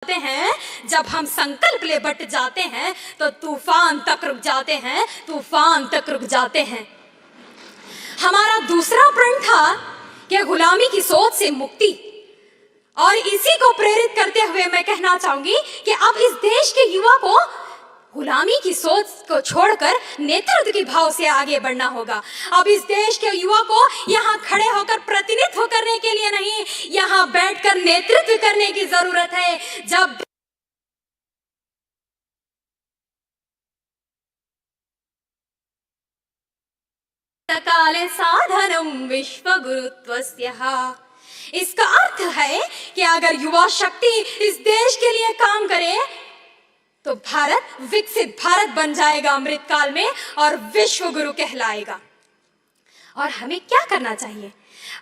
हैं, जब हम संकल्प ले बट जाते हैं तो तूफान तक रुक जाते हैं, तूफान तक रुक जाते हैं। हमारा दूसरा प्रण था कि गुलामी की सोच से मुक्ति, और इसी को प्रेरित करते हुए मैं कहना चाहूंगी कि अब इस देश के युवा को गुलामी की सोच को छोड़कर नेतृत्व के भाव से आगे बढ़ना होगा। अब इस देश के युवा को यहाँ खड़े होकर प्रतिनिधित्व करने के लिए नहीं, यहाँ बैठकर नेतृत्व करने की जरूरत है। जब काले साधनम विश्व गुरुत्वस्यः, इसका अर्थ है कि अगर युवा शक्ति इस देश के लिए काम करे तो भारत विकसित भारत बन जाएगा अमृतकाल में और विश्व गुरु कहलाएगा। और हमें क्या करना चाहिए?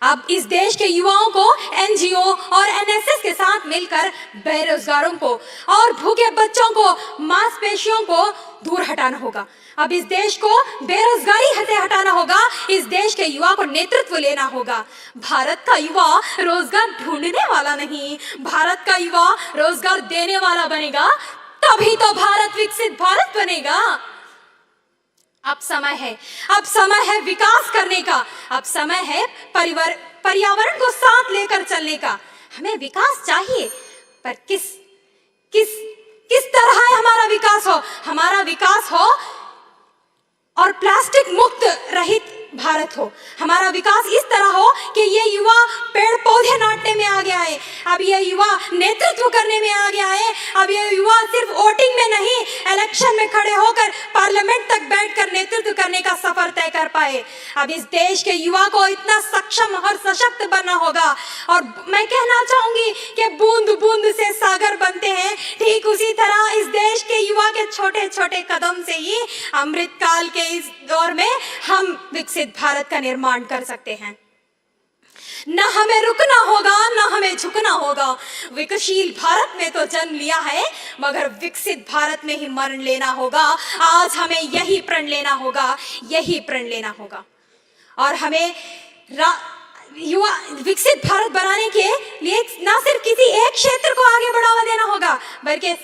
अब इस देश के युवाओं को एनजीओ और एनएसएस के साथ मिलकर बेरोजगारों को और भूखे बच्चों को, मांसपेशियों को दूर हटाना होगा। अब इस देश को बेरोजगारी से हटाना होगा, इस देश के युवा को नेतृत्व लेना होगा। भारत का युवा रोजगार ढूंढने वाला नहीं, भारत का युवा रोजगार देने वाला बनेगा, तभी तो भारत विकसित भारत बनेगा। अब समय है विकास करने का, अब समय है पर्यावरण को साथ लेकर चलने का। हमें विकास चाहिए, पर किस तरह हमारा विकास हो? हमारा विकास हो और प्लास्टिक मुक्त रहित भारत हो। हमारा विकास इस तरह हो कि ये युवा पेड़ पौधे नाटने में आगे आए, अब ये युवा नेतृत्व करने में आगे आए, अब ये युवा सिर्फ वोटिंग में नहीं, इलेक्शन में खड़े होकर पार्लियामेंट तक बैठकर नेतृत्व करने का सफर तय कर पाए। अब इस देश के युवा को इतना सक्षम और सशक्त बनना होगा। और मैं कहना चाहूंगी कि बूंद बूंद से सागर बनते हैं, ठीक उसी तरह इस देश के युवा के छोटे छोटे कदम से ही अमृतकाल के इस दौर में हम विकसित भारत का निर्माण कर सकते हैं। न हमें रुकना होगा, न हमें झुकना होगा। विकसशील भारत में तो जन्म लिया है, मगर विकसित भारत में ही मरण लेना होगा। आज हमें यही प्रण लेना होगा, यही प्रण लेना होगा। और हमें युवा विकसित भारत बनाने के लिए न सिर्फ किसी एक क्षेत्र को आगे बढ़ावा देना होगा, बल्कि